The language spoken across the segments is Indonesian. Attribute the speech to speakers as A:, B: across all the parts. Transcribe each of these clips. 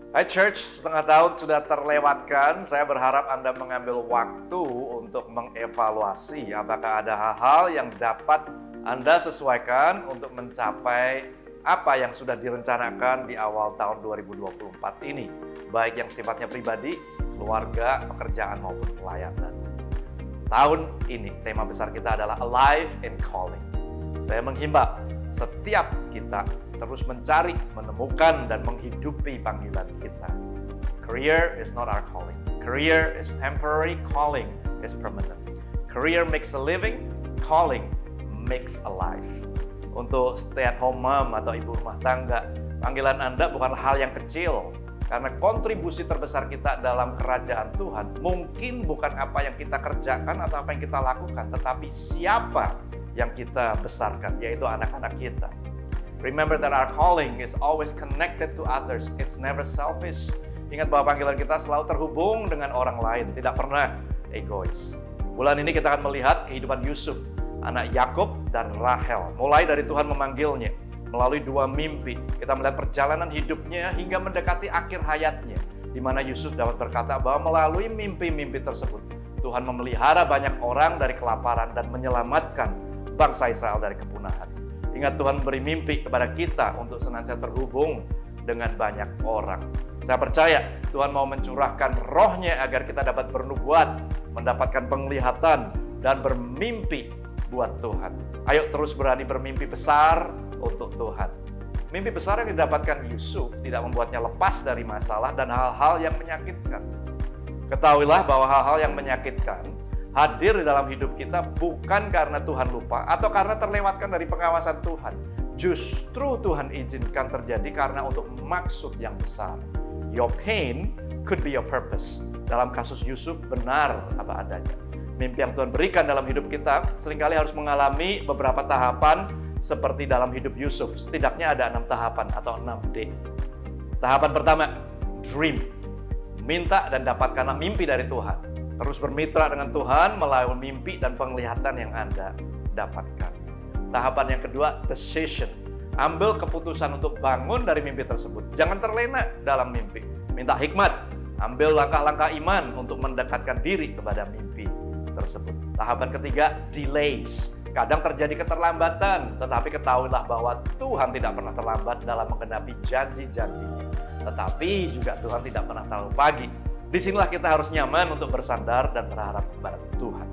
A: Hai Church, setengah tahun sudah terlewatkan. Saya berharap Anda mengambil waktu untuk mengevaluasi apakah ada hal-hal yang dapat Anda sesuaikan untuk mencapai apa yang sudah direncanakan di awal tahun 2024 ini. Baik yang sifatnya pribadi, keluarga, pekerjaan maupun pelayanan. Tahun ini tema besar kita adalah Alive and Calling. Saya menghimbau setiap kita terus mencari, menemukan, dan menghidupi panggilan kita. Career is not our calling. Career is temporary, calling is permanent. Career makes a living, calling makes a life. Untuk stay at home mom atau ibu rumah tangga, panggilan Anda bukan hal yang kecil. Karena kontribusi terbesar kita dalam kerajaan Tuhan mungkin bukan apa yang kita kerjakan atau apa yang kita lakukan, tetapi siapa yang kita besarkan, yaitu anak-anak kita. Remember that our calling is always connected to others. It's never selfish. Ingat bahwa panggilan kita selalu terhubung dengan orang lain, tidak pernah egois. Bulan ini kita akan melihat kehidupan Yusuf, anak Yakub dan Rahel. Mulai dari Tuhan memanggilnya melalui dua mimpi. Kita melihat perjalanan hidupnya hingga mendekati akhir hayatnya, di mana Yusuf dapat berkata bahwa melalui mimpi-mimpi tersebut, Tuhan memelihara banyak orang dari kelaparan dan menyelamatkan bangsa Israel dari kepunahan. Ingat, Tuhan beri mimpi kepada kita untuk senantiasa terhubung dengan banyak orang. Saya percaya Tuhan mau mencurahkan roh-Nya agar kita dapat bernubuat, mendapatkan penglihatan, dan bermimpi buat Tuhan. Ayo terus berani bermimpi besar untuk Tuhan. Mimpi besar yang didapatkan Yusuf tidak membuatnya lepas dari masalah dan hal-hal yang menyakitkan. Ketahuilah bahwa hal-hal yang menyakitkan hadir di dalam hidup kita bukan karena Tuhan lupa atau karena terlewatkan dari pengawasan Tuhan. Justru Tuhan izinkan terjadi karena untuk maksud yang besar. Your pain could be your purpose. Dalam kasus Yusuf benar apa adanya. Mimpi yang Tuhan berikan dalam hidup kita seringkali harus mengalami beberapa tahapan seperti dalam hidup Yusuf. Setidaknya ada 6 tahapan atau 6D. Tahapan pertama, dream. Minta dan dapatkanlah mimpi dari Tuhan. Terus bermitra dengan Tuhan melalui mimpi dan penglihatan yang Anda dapatkan. Tahapan yang kedua, decision. Ambil keputusan untuk bangun dari mimpi tersebut. Jangan terlena dalam mimpi. Minta hikmat. Ambil langkah-langkah iman untuk mendekatkan diri kepada mimpi tersebut. Tahapan ketiga, delays. Kadang terjadi keterlambatan, tetapi ketahuilah bahwa Tuhan tidak pernah terlambat dalam menggenapi janji-janjinya. Tetapi juga Tuhan tidak pernah terlalu pagi. Disinilah kita harus nyaman untuk bersandar dan berharap kepada Tuhan.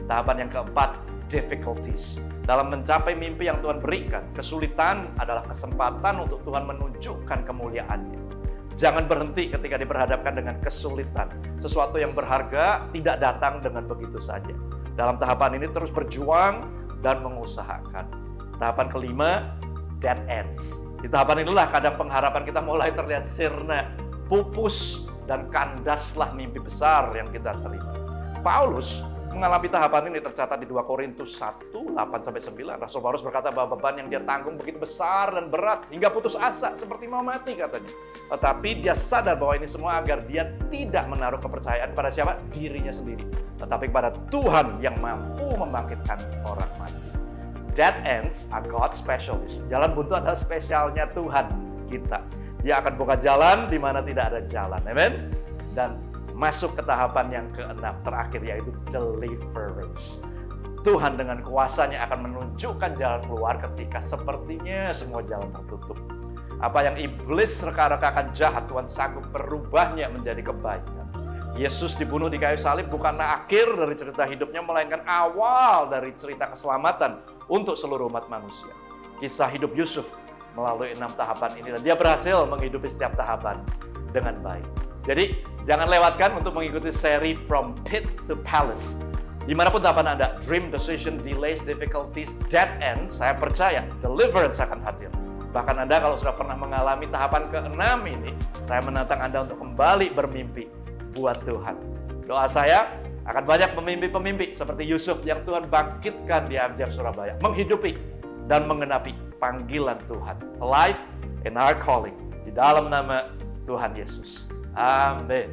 A: Tahapan yang keempat, difficulties. Dalam mencapai mimpi yang Tuhan berikan, kesulitan adalah kesempatan untuk Tuhan menunjukkan kemuliaan-Nya. Jangan berhenti ketika diperhadapkan dengan kesulitan. Sesuatu yang berharga tidak datang dengan begitu saja. Dalam tahapan ini terus berjuang dan mengusahakan. Tahapan kelima, dead ends. Di tahapan inilah kadang pengharapan kita mulai terlihat sirna, pupus, dan kandaslah mimpi besar yang kita terima. Paulus mengalami tahapan ini tercatat di 2 Korintus 1, 8-9. Rasul Paulus berkata bahwa beban yang dia tanggung begitu besar dan berat, hingga putus asa seperti mau mati katanya. Tetapi dia sadar bahwa ini semua agar dia tidak menaruh kepercayaan pada siapa? Dirinya sendiri. Tetapi pada Tuhan yang mampu membangkitkan orang mati. Dead ends are God's specialist. Jalan buntu adalah spesialnya Tuhan kita. Dia akan buka jalan di mana tidak ada jalan. Amen. Dan masuk ke tahapan yang ke-6 terakhir, yaitu deliverance. Tuhan dengan kuasanya akan menunjukkan jalan keluar ketika sepertinya semua jalan tertutup. Apa yang iblis reka-rekakan jahat, Tuhan sanggup berubahnya menjadi kebaikan. Yesus dibunuh di kayu salib bukanlah akhir dari cerita hidupnya, melainkan awal dari cerita keselamatan untuk seluruh umat manusia. Kisah hidup Yusuf melalui 6 tahapan ini, dan dia berhasil menghidupi setiap tahapan dengan baik. Jadi, jangan lewatkan untuk mengikuti seri From Pit to Palace. Dimanapun tahapan Anda, dream, decision, delays, difficulties, dead ends, saya percaya deliverance akan hadir. Bahkan Anda kalau sudah pernah mengalami tahapan ke-6 ini, saya menantang Anda untuk kembali bermimpi buat Tuhan. Doa saya akan banyak pemimpi-pemimpi seperti Yusuf yang Tuhan bangkitkan di Amjar Surabaya, menghidupi dan mengenapi panggilan Tuhan. Alive in our calling. Di dalam nama Tuhan Yesus. Amin.